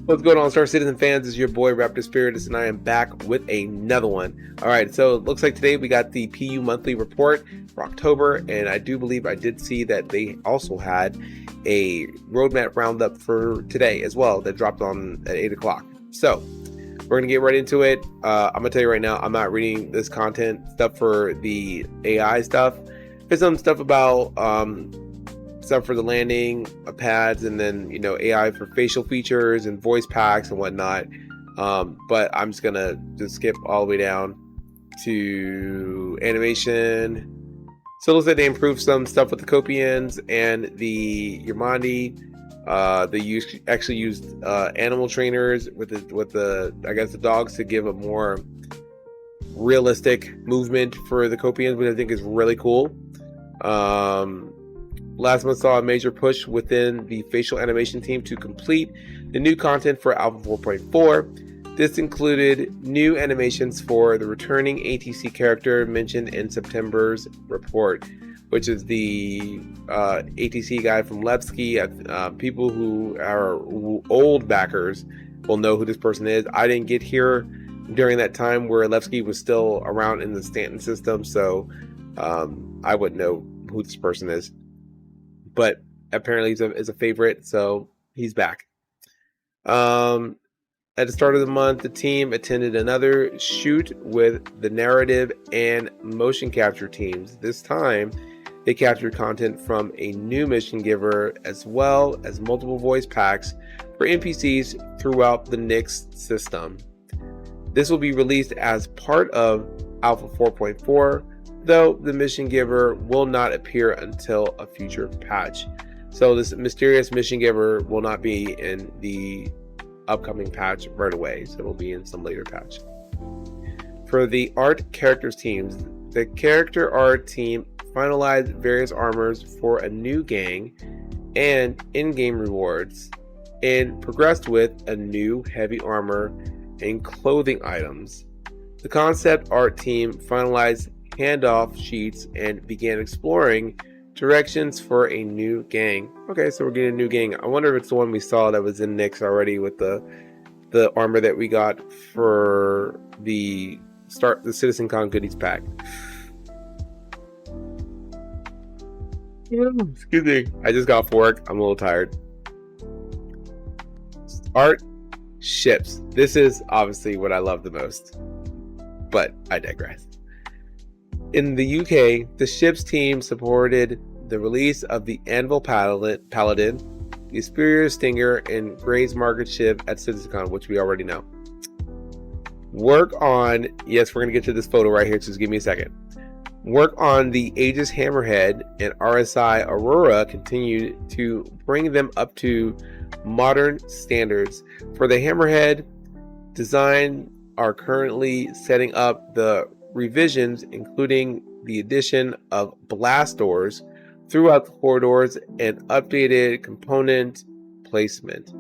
What's going on, Star Citizen fans? It's your boy Raptor Spiritus, and I am back with another one. All right, so it looks like today we got the PU monthly report for October, and I do believe I did see that they also had a roadmap roundup for today as well that dropped on at 8 o'clock. So we're gonna get right into it. I'm gonna tell you right now, I'm not reading this content stuff for the AI stuff. There's some stuff about stuff for the landing pads, and then AI for facial features and voice packs and whatnot. But I'm just gonna skip all the way down to animation. So it looks like they improved some stuff with the Copians and the Yamandi. They actually used animal trainers with the I guess the dogs to give a more realistic movement for the Copians, which I think is really cool. Last month saw a major push within the facial animation team to complete the new content for Alpha 4.4. This included new animations for the returning ATC character mentioned in September's report, which is the ATC guy from Levski. People who are old backers will know who this person is. I didn't get here during that time where Levski was still around in the Stanton system, so I wouldn't know who this person is. But apparently he's a favorite, so he's back. At the start of the month, the team attended another shoot with the narrative and motion capture teams. This time, they captured content from a new mission giver as well as multiple voice packs for NPCs throughout the Nyx system. This will be released as part of Alpha 4.4, though the mission giver will not appear until a future patch. So this mysterious mission giver will not be in the upcoming patch right away, so it will be in some later patch. For the art characters teams, the character art team finalized various armors for a new gang and in-game rewards, and progressed with a new heavy armor and clothing items. The concept art team finalized handoff sheets and began exploring directions for a new gang. Okay, so we're getting a new gang. I wonder if it's the one we saw that was in Nyx already with the armor that we got for the Citizen Con goodies pack. Excuse me. I just got off work. I'm a little tired. Art ships. This is obviously what I love the most, but I digress. In the UK, the ships team supported the release of the Anvil Paladin, the Superior Stinger, and Gray's Market ship at CitizenCon, which we already know. Work on, yes, we're going to get to this photo right here, so just give me a second. Work on the Aegis Hammerhead and RSI Aurora continued to bring them up to modern standards. For the Hammerhead, design are currently setting up the revisions, including the addition of blast doors throughout the corridors and updated component placement.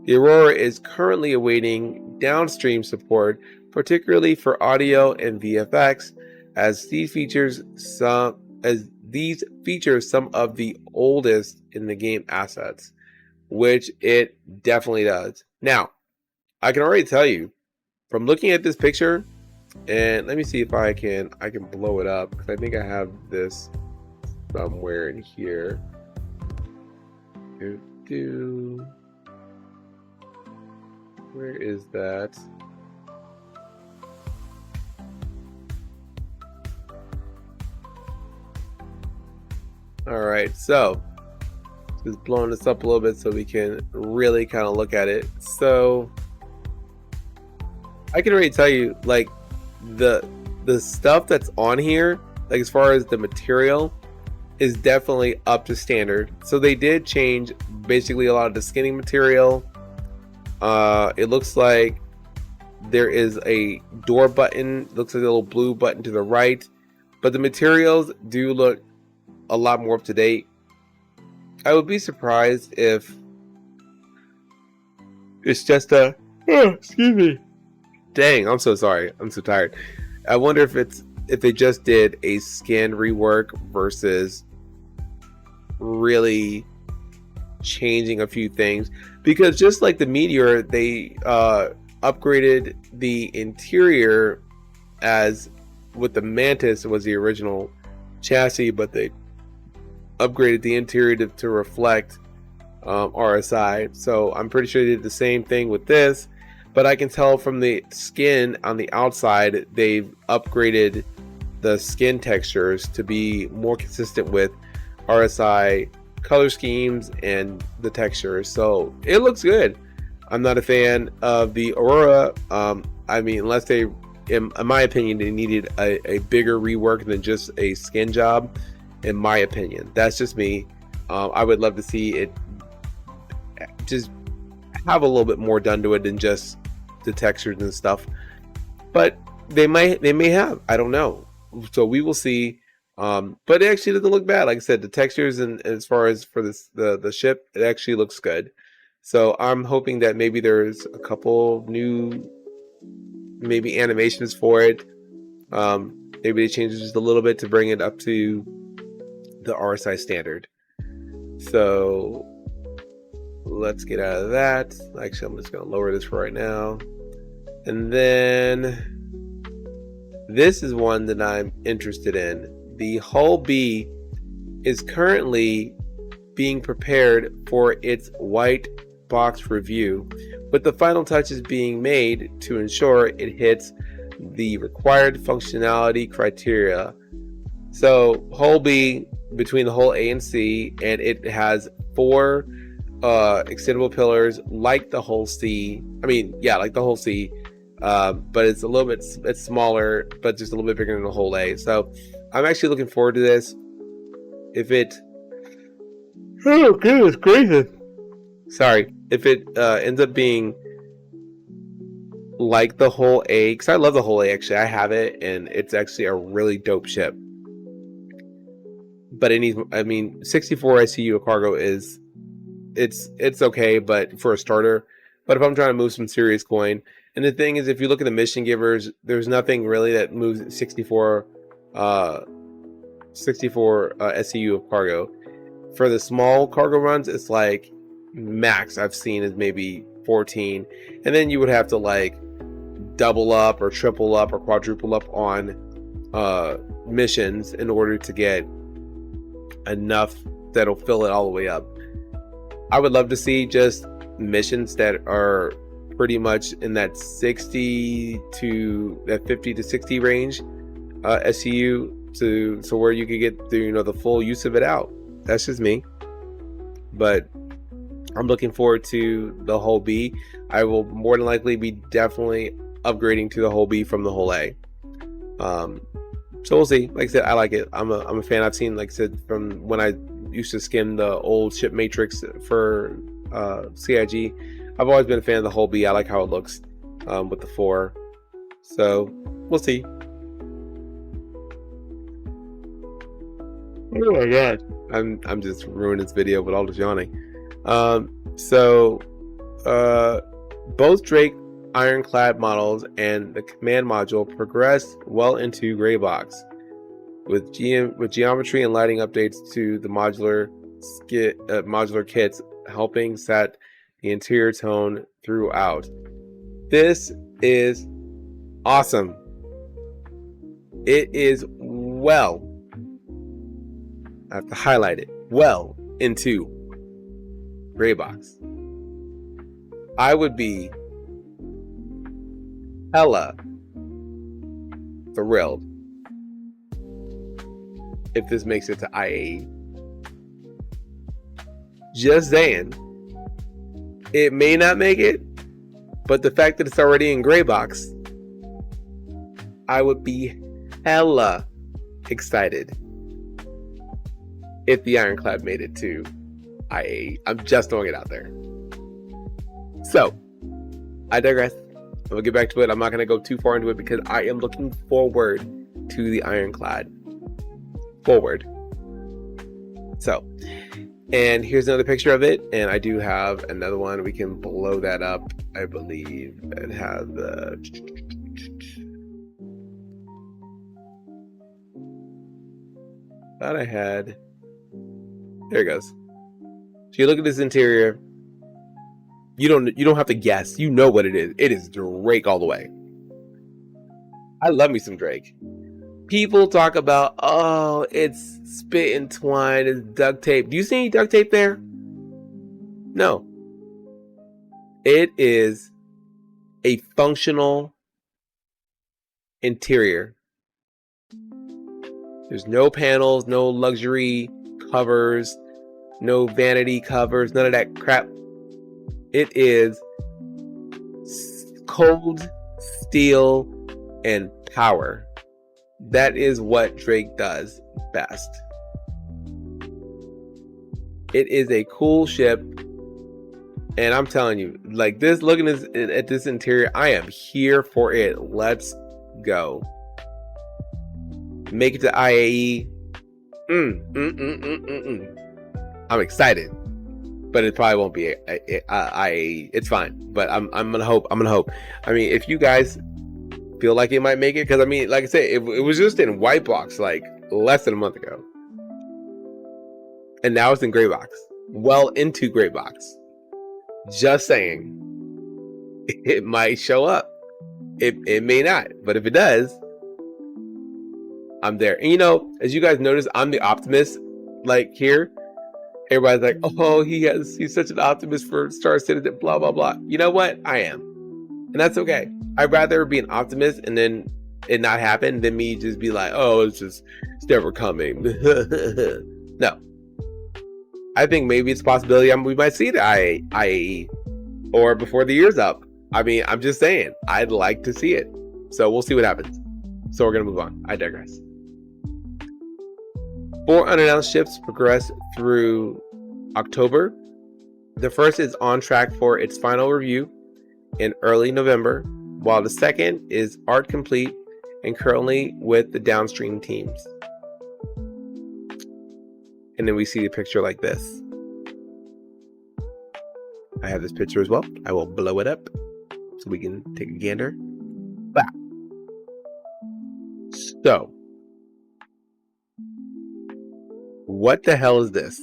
The Aurora is currently awaiting downstream support, particularly for audio and VFX, as these features some of the oldest in the game assets, which it definitely does. Now, I can already tell you from looking at this picture, and let me see if I can blow it up, because I think I have this somewhere in here. Where is that? All right, so just blowing this up a little bit so we can really kind of look at it. So I can already tell you, like, the stuff that's on here, like as far as the material, is definitely up to standard. So they did change basically a lot of the skinning material. It looks like there is a door button, looks like a little blue button to the right, but the materials do look a lot more up to date. I would be surprised if it's just a excuse me. Dang, I'm so sorry. I'm so tired. I wonder if they just did a skin rework versus really changing a few things, because just like the Meteor, they upgraded the interior, as with the Mantis was the original chassis, but they upgraded the interior to reflect RSI. So I'm pretty sure they did the same thing with this, but I can tell from the skin on the outside, they've upgraded the skin textures to be more consistent with RSI color schemes and the textures. So it looks good. I'm not a fan of the Aurora. I mean, unless they, in my opinion, they needed a bigger rework than just a skin job. In my opinion, that's just me. I would love to see it just have a little bit more done to it than just the textures and stuff. But they may have. I don't know. So we will see. But it actually doesn't look bad. Like I said, the textures and as far as for this the ship, it actually looks good. So I'm hoping that maybe there's a couple new maybe animations for it. Maybe they change it just a little bit to bring it up to the RSI standard. So let's get out of that. Actually, I'm just going to lower this for right now. And then this is one that I'm interested in. The Hull B is currently being prepared for its white box review, with the final touches being made to ensure it hits the required functionality criteria. So Hull B, between the Hull A and C, and it has 4 extendable pillars like the Hull C. I mean, yeah, like the Hull C, but it's a little bit, it's smaller, but just a little bit bigger than the Hull A. So I'm actually looking forward to this. If it, oh goodness gracious, sorry, if it ends up being like the Hull A, because I love the Hull A, actually, I have it, and it's actually a really dope ship. But it needs, I mean, 64 ICU cargo is, it's okay, but for a starter. But if I'm trying to move some serious coin, and the thing is, if you look at the mission givers, there's nothing really that moves 64 SCU of cargo. For the small cargo runs, it's like max I've seen is maybe 14, and then you would have to like double up or triple up or quadruple up on missions in order to get enough that'll fill it all the way up. I would love to see just missions that are pretty much in that 60 to that 50 to 60 range SCU, so where you could get the, you know, the full use of it out. That's just me, but I'm looking forward to the Hull B. I will more than likely be definitely upgrading to the Hull B from the Hull A. So we'll see. Like I said, I like it. I'm a fan. I've seen, like I said, from when I used to skim the old ship matrix for CIG. I've always been a fan of the Hull B. I like how it looks with the 4. So we'll see. Oh my god, I'm just ruining this video with all this yawning. Both Drake ironclad models and the command module progressed well into gray box, with geometry and lighting updates to the modular kits helping set the interior tone throughout. This is awesome. It is well, I have to highlight it, well into gray box. I would be hella thrilled if this makes it to IAE. Just saying. It may not make it, but the fact that it's already in gray box, I would be hella excited if the ironclad made it to IAE. I'm just throwing it out there. So, I digress. We'll get back to it. I'm not going to go too far into it because I am looking forward to the ironclad. Forward. So, and here's another picture of it, and I do have another one. We can blow that up, I believe, and have the... Thought I had... There it goes. So you look at this interior, you don't have to guess. You know what it is. It is Drake all the way. I love me some Drake. People talk about, oh, it's spit and twine, it's duct tape. Do you see any duct tape there? No. It is a functional interior. There's no panels, no luxury covers, no vanity covers, none of that crap. It is cold steel and power. That is what Drake does best. It is a cool ship, and I'm telling you, like this, looking at this interior, I am here for it. Let's go. Make it to IAE. I'm excited, but it probably won't be a IAE. It's fine, but I'm gonna hope. I mean, if you guys feel like it might make it, because I mean, like I said, it was just in white box like less than a month ago, and now it's in gray box, well into gray box. Just saying, it might show up. It may not, but if it does, I'm there. And you know, as you guys notice, I'm the optimist. Like here, everybody's like, "Oh, he's such an optimist for Star Citizen." Blah blah blah. You know what? I am, and that's okay. I'd rather be an optimist and then it not happen than me just be like, "Oh, it's never coming." No, I think maybe it's a possibility. We might see the IAE or before the year's up. I mean, I'm just saying, I'd like to see it. So we'll see what happens. So we're gonna move on. I digress. 4 unannounced ships progress through October. The first is on track for its final review in early November, while the second is art complete and currently with the downstream teams. And then we see a picture like this. I have this picture as well. I will blow it up so we can take a gander. Bah. So, what the hell is this?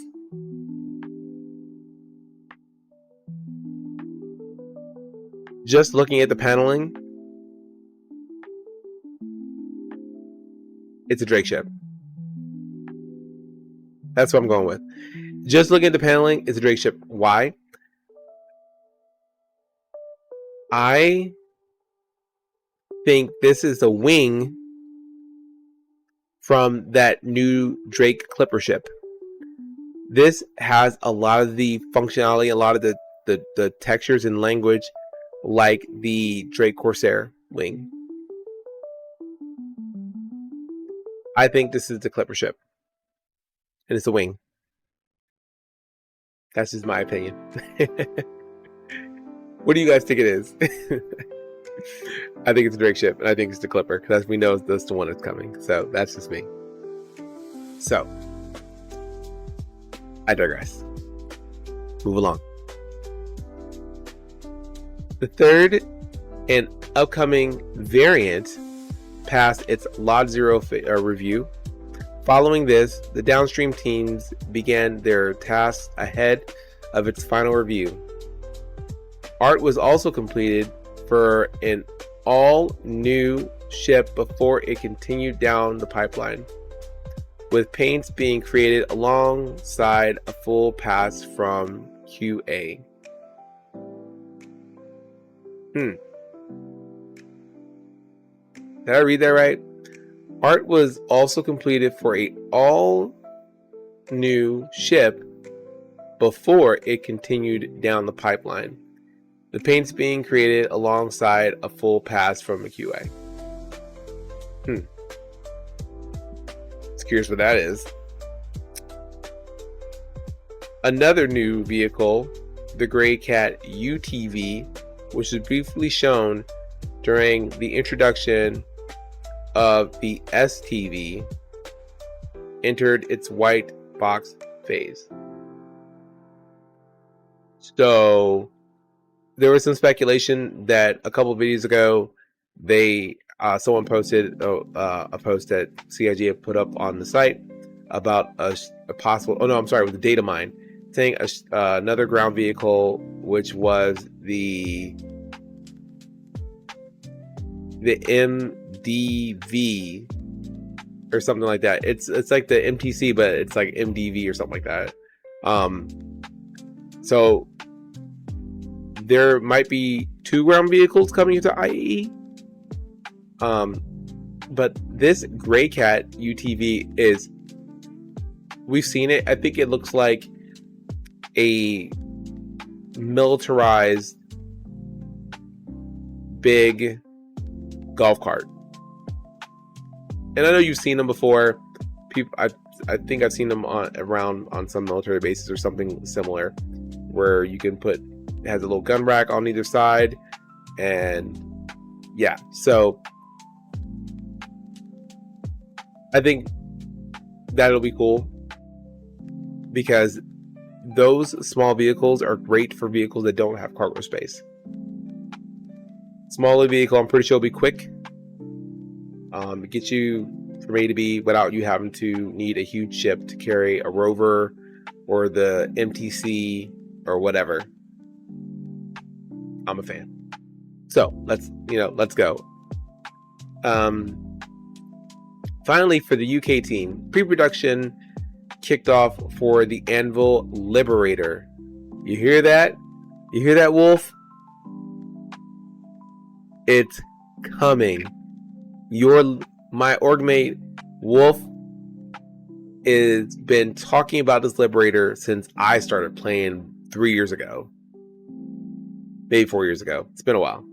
Just looking at the paneling, it's a Drake ship. That's what I'm going with. Just looking at the paneling, it's a Drake ship. Why? I think this is a wing from that new Drake Clipper ship. This has a lot of the functionality, a lot of the textures and language like the Drake Corsair wing. I think this is the Clipper ship. And it's a wing. That's just my opinion. What do you guys think it is? I think it's a Drake ship, and I think it's the Clipper, because we know that's the one that's coming. So that's just me. So, I digress. Move along. The third and upcoming variant passed its Lot Zero review. Following this, the downstream teams began their tasks ahead of its final review. Art was also completed for an all-new ship before it continued down the pipeline, with paints being created alongside a full pass from QA. Did I read that right? Art was also completed for a all-new ship before it continued down the pipeline, the paints being created alongside a full pass from a QA. Just curious what that is. Another new vehicle, the Grey Cat UTV, which was briefly shown during the introduction of the STV, entered its white box phase. So there was some speculation that a couple of videos ago, someone posted a post that CIG had put up on the site about a possible. Oh no, I'm sorry, with the data mine, saying another ground vehicle, which was the MDV or something like that. It's like the MTC, but it's like MDV or something like that. So there might be 2 ground vehicles coming into IAE. But this Gray Cat UTV is, we've seen it. I think it looks like a militarized big golf cart. And I know you've seen them before. I think I've seen them around on some military bases or something similar, where you can it has a little gun rack on either side, and yeah. So I think that'll be cool, because those small vehicles are great for vehicles that don't have cargo space. Smaller vehicle, I'm pretty sure, will be quick. Get you from A to B without you having to need a huge ship to carry a rover or the MTC or whatever. I'm a fan. So let's go. Finally, for the UK team, pre-production kicked off for the Anvil Liberator. You hear that? You hear that, Wolf? It's coming. My orgmate Wolf has been talking about this Liberator since I started playing 3 years ago. Maybe 4 years ago. It's been a while.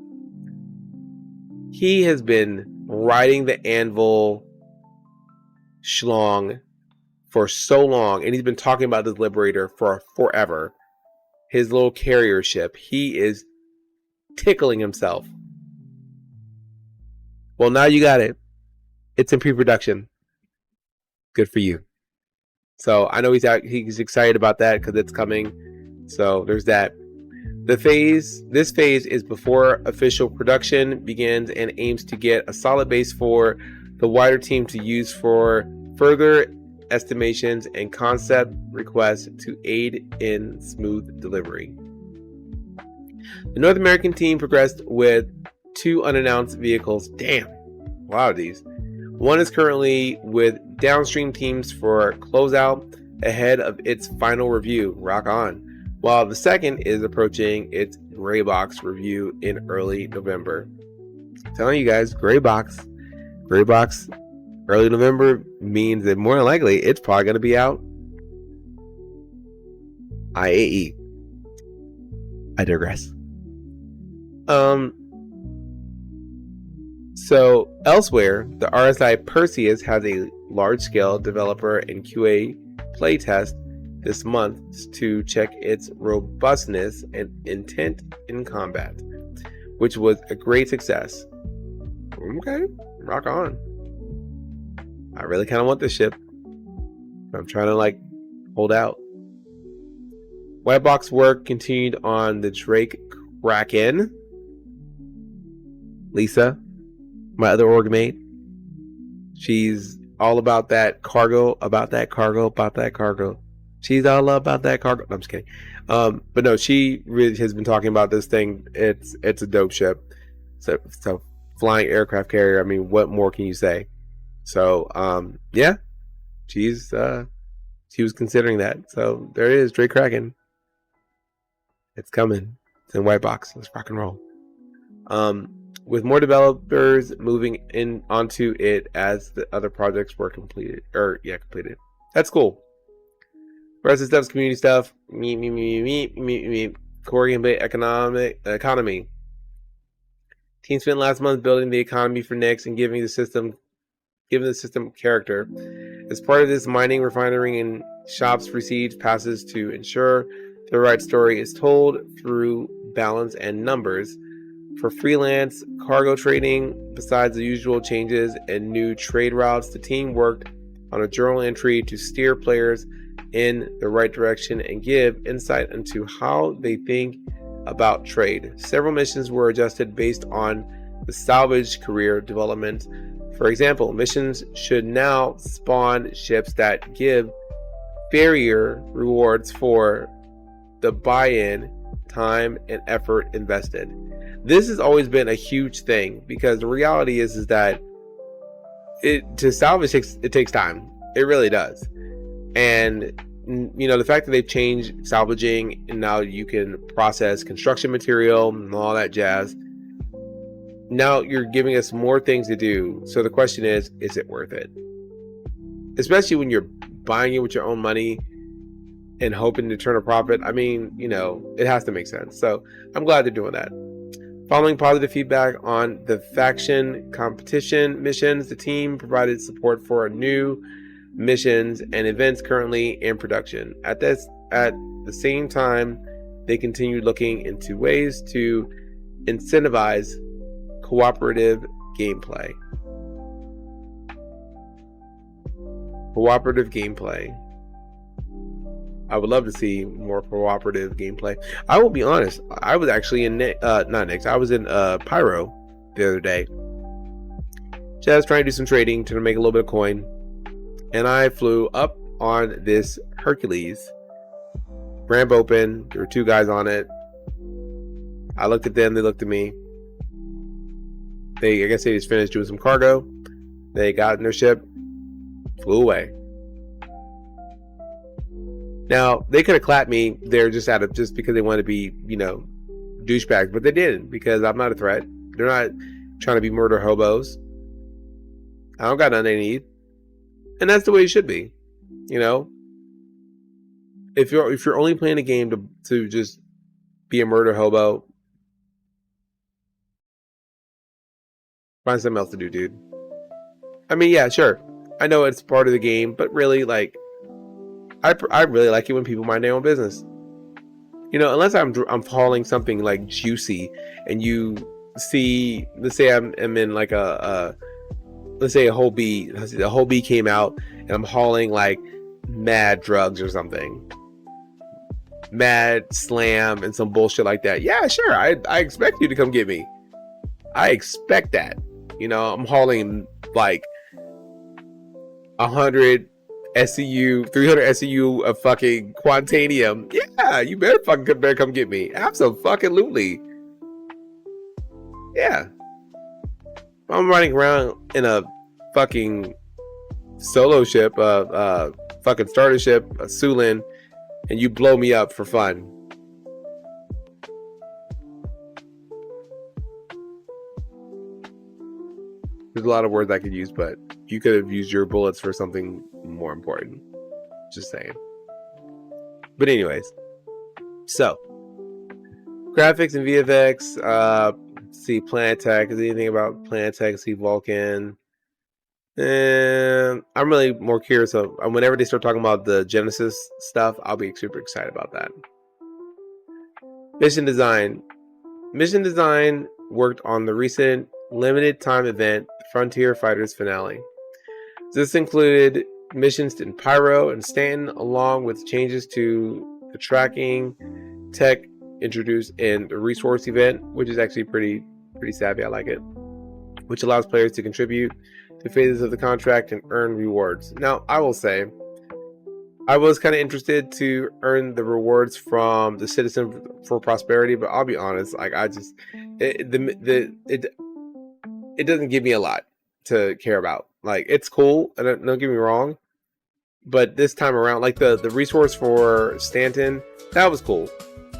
He has been riding the Anvil schlong for so long, and he's been talking about this Liberator for forever. His little carrier ship. He is tickling himself. Well, now you got it. It's in pre-production. Good for you. So I know he's excited about that because it's coming. So there's that. This phase is before official production begins and aims to get a solid base for the wider team to use for further estimations and concept requests to aid in smooth delivery. The North American team progressed with 2 unannounced vehicles. Damn. Wow, these. One is currently with downstream teams for closeout ahead of its final review. Rock on. While the second is approaching its gray box review in early November. I'm telling you guys, gray box, early November means that more than likely it's probably going to be out IAE. I digress. So elsewhere, the RSI Perseus has a large-scale developer and QA playtest this month to check its robustness and intent in combat, which was a great success. Okay, rock on. I really kind of want this ship. I'm trying to hold out. White box work continued on the Drake Kraken. Lisa, my other org-mate, she's all about that cargo. She's all about that cargo. No, I'm just kidding. But no, she really has been talking about this thing. It's a dope ship. So flying aircraft carrier. I mean, what more can you say? So yeah, she was considering that. So there it is, Drake Kraken. It's coming. It's in white box. Let's rock and roll. With more developers moving in onto it as the other projects were completed. Completed. That's cool. Rest of stuff's community stuff. Core gameplay economy. Team spent last month building the economy for Nyx and giving the system character. As part of this, mining, refining, and shops received passes to ensure the right story is told through balance and numbers. For freelance cargo trading, besides the usual changes and new trade routes, the team worked on a journal entry to steer players in the right direction and give insight into how they think about trade. Several missions were adjusted based on the salvage career development. For example, missions should now spawn ships that give farrier rewards for the buy-in, time, and effort invested. This has always been a huge thing, because the reality is that to salvage it takes time. It really does. And the fact that they've changed salvaging, and now you can process construction material and all that jazz. Now you're giving us more things to do. So the question is it worth it? Especially when you're buying it with your own money and hoping to turn a profit. I mean, it has to make sense. So I'm glad they're doing that. Following positive feedback on the faction competition missions, the team provided support for new missions and events currently in production. At the same time, they continue looking into ways to incentivize cooperative gameplay. I would love to see more cooperative gameplay. I will be honest, I was actually in I was in Pyro the other day. Just trying to do some trading to make a little bit of coin. And I flew up on this Hercules. Ramp open. There were two guys on it. I looked at them. They looked at me. I guess they just finished doing some cargo. They got in their ship. Flew away. Now, they could have clapped me there just because they wanted to be, douchebags. But they didn't, because I'm not a threat. They're not trying to be murder hobos. I don't got nothing they need. And that's the way it should be. If you're only playing a game to just be a murder hobo, find something else to do, dude. I mean, yeah, sure. I know it's part of the game, but really, I really like it when people mind their own business. Unless I'm hauling something like juicy, and you see, let's say I'm in like let's say a whole bee came out, and I'm hauling like mad drugs or something, mad slam and some bullshit like that. Yeah, sure. I expect you to come get me. I expect that. I'm hauling like 100 SCU, 300 SCU of fucking Quantanium. Yeah, you better come get me. Absolutely. Yeah. I'm running around in a fucking solo ship, fucking starter ship, a Sulin, and you blow me up for fun. There's a lot of words I could use, but you could have used your bullets for something more important. Just saying. But anyways, so graphics and VFX. See Planet Tech. Is anything about Planet Tech? See Vulcan. And I'm really more curious of whenever they start talking about the Genesis stuff. I'll be super excited about that. Mission design. Mission design worked on the recent limited time event, Frontier Fighters finale. This included missions in Pyro and Stanton, along with changes to the tracking tech introduced in the resource event, which is actually pretty savvy. I like it, which allows players to contribute to phases of the contract and earn rewards. Now, I will say, I was kind of interested to earn the rewards from the Citizen for Prosperity, but I'll be honest, it doesn't give me a lot to care about. It's cool, and don't get me wrong, but this time around, the resource for Stanton, that was cool.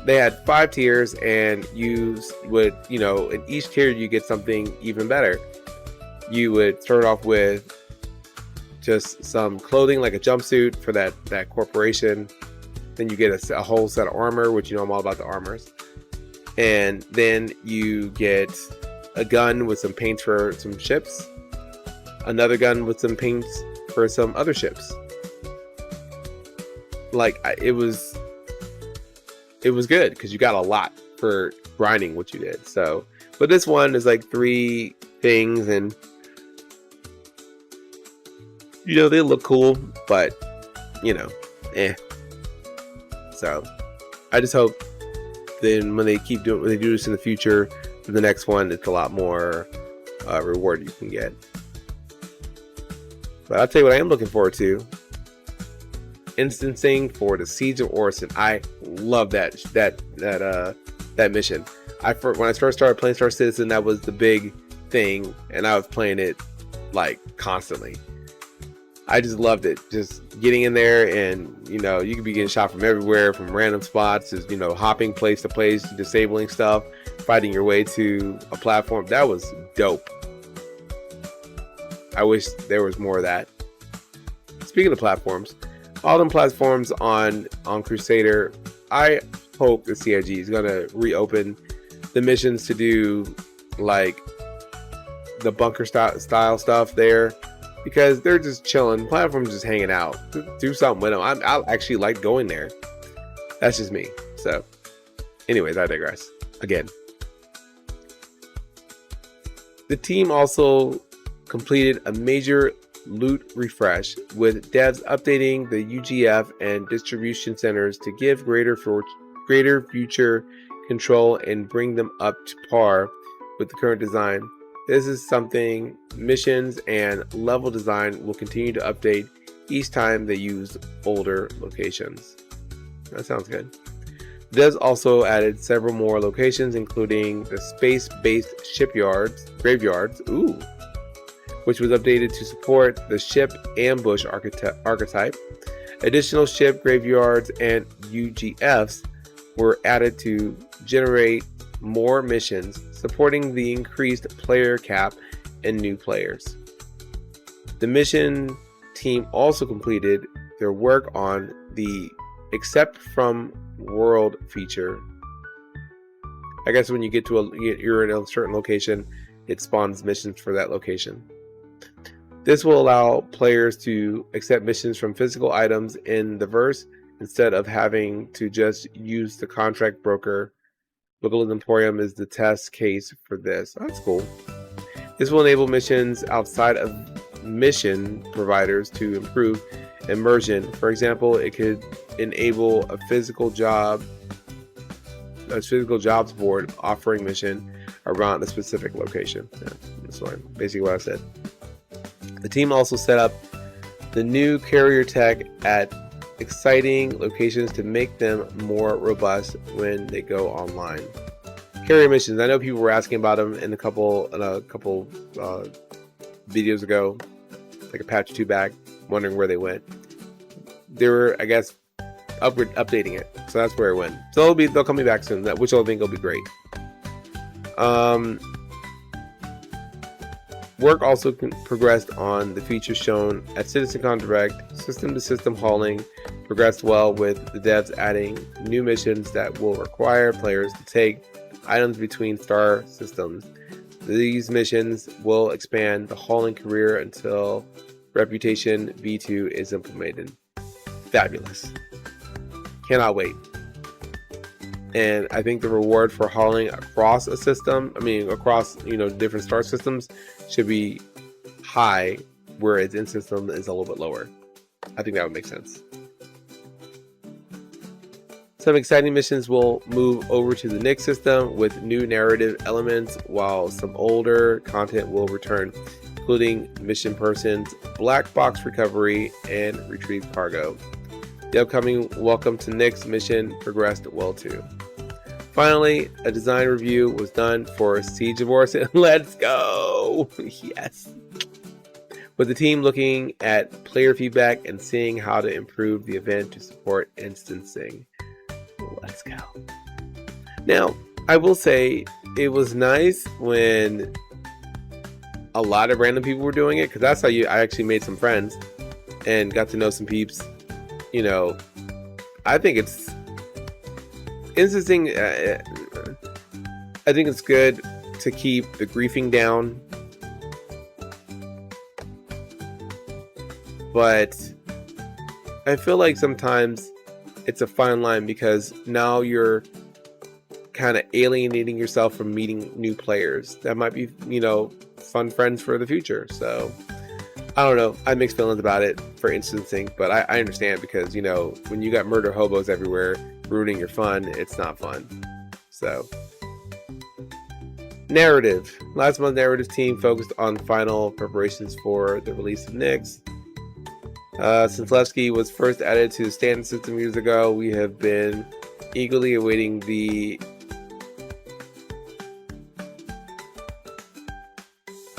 They had 5 tiers, and you would, in each tier you get something even better. You would start off with just some clothing, like a jumpsuit for that corporation. Then you get a whole set of armor, which I'm all about the armors. And then you get a gun with some paints for some ships, another gun with some paints for some other ships. It was good because you got a lot for grinding what you did. So, but this one is 3 things, and they look cool, but So I just hope then when they do this in the future, for the next one, it's a lot more reward you can get. But I'll tell you what I am looking forward to, instancing for the Siege of Orison. I love that mission. When I first started playing Star Citizen, that was the big thing, and I was playing it like constantly. I just loved it. Just getting in there, and you could be getting shot from everywhere, from random spots, just hopping place to place, disabling stuff, fighting your way to a platform. That was dope. I wish there was more of that. Speaking of platforms, all them platforms on Crusader, I hope the CIG is gonna reopen the missions to do like the bunker style stuff there, because they're just chilling. Platforms just hanging out. Do something with them. I actually like going there. That's just me. So, anyways, I digress. Again, the team also completed a major loot refresh, with devs updating the UGF and distribution centers to give greater future control and bring them up to par with the current design. This is something missions and level design will continue to update each time they use older locations. That sounds good. Devs also added several more locations, including the space-based graveyards, which was updated to support the ship ambush archetype. Additional ship graveyards and UGFs were added to generate more missions, supporting the increased player cap and new players. The mission team also completed their work on the Accept from World feature. I guess when you get to you're in a certain location, it spawns missions for that location. This will allow players to accept missions from physical items in the verse instead of having to just use the contract broker. Booklet Emporium is the test case for this. That's cool. This will enable missions outside of mission providers to improve immersion. For example, it could enable a physical jobs board offering mission around a specific location. Yeah, that's basically what I said. The team also set up the new carrier tech at exciting locations to make them more robust when they go online. Carrier missions. I know people were asking about them in a couple videos ago, like a patch 2 back, wondering where they went. They were, I guess, updating it, so that's where it went. So they'll come back soon, which I think will be great. Work also progressed on the features shown at CitizenCon Direct. System-to-system hauling progressed well, with the devs adding new missions that will require players to take items between star systems. These missions will expand the hauling career until Reputation V2 is implemented. Fabulous. Cannot wait. And I think the reward for hauling across a system, across different star systems, should be high, where its in system is a little bit lower. I think that would make sense. Some exciting missions will move over to the Nyx system with new narrative elements, while some older content will return, including mission persons, black box recovery, and retrieve cargo. The upcoming Welcome to Nyx mission progressed well too. Finally, a design review was done for Siege of Orison. Let's go! Yes! With the team looking at player feedback and seeing how to improve the event to support instancing. Let's go. Now, I will say it was nice when a lot of random people were doing it, because that's how I actually made some friends and got to know some peeps. I think it's instancing. I think it's good to keep the griefing down, but I feel like sometimes it's a fine line, because now you're kind of alienating yourself from meeting new players that might be, fun friends for the future. So I don't know. I have mixed feelings about it for instancing, but I understand, because when you got murder hobos everywhere ruining your fun, it's not fun. So, narrative. Last month, narrative team focused on final preparations for the release of Nyx. Since Levski was first added to the standard system years ago, we have been eagerly awaiting the.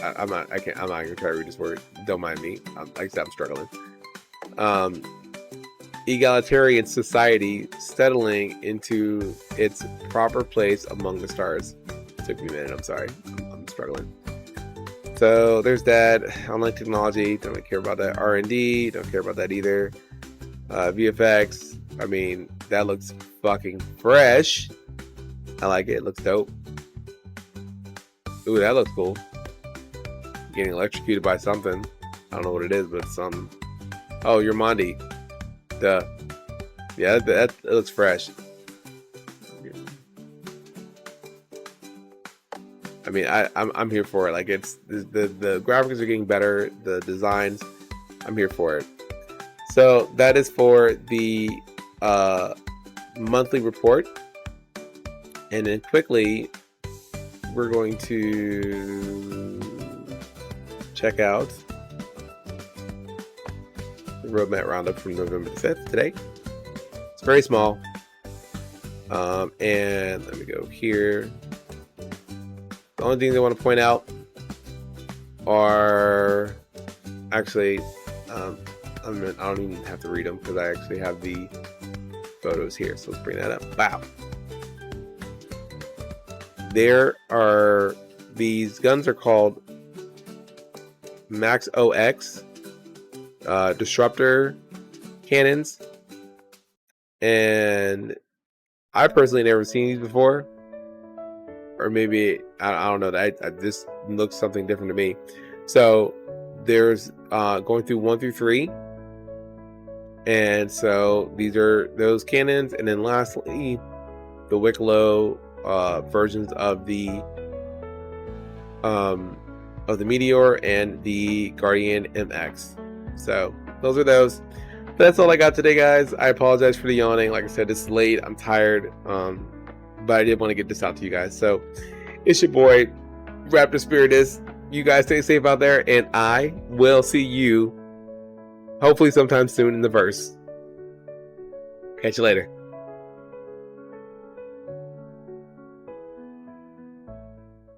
I'm not gonna try to read this word. Don't mind me. Like I said, I'm struggling. Egalitarian society settling into its proper place among the stars. It took me a minute. I'm sorry. I'm struggling. So there's that. Online technology. Don't really care about that. R&D. Don't care about that either. VFX. I mean, that looks fucking fresh. I like it. It looks dope. Ooh, that looks cool. Getting electrocuted by something. I don't know what it is, but it's something. Oh, you're Mondi. Duh. Yeah, that looks fresh. I mean, I'm here for it. Like, it's the graphics are getting better. The designs, I'm here for it. So that is for the monthly report. And then quickly, we're going to check out the roadmap roundup from November 5th today. It's very small. And let me go here. The only things I want to point out are actually, I don't even have to read them because I actually have the photos here. So let's bring that up. Wow. These guns are called Max OX Disruptor cannons. And I personally never seen these before. Or maybe, I don't know, this looks something different to me. So there's going through 1 through 3. And so these are those cannons. And then lastly, the Wicklow versions of the Meteor and the Guardian MX. So those are those. That's all I got today, guys. I apologize for the yawning. Like I said, it's late. I'm tired. But I did want to get this out to you guys. So it's your boy, Raptor Spiritus. You guys stay safe out there, and I will see you hopefully sometime soon in the verse. Catch you later.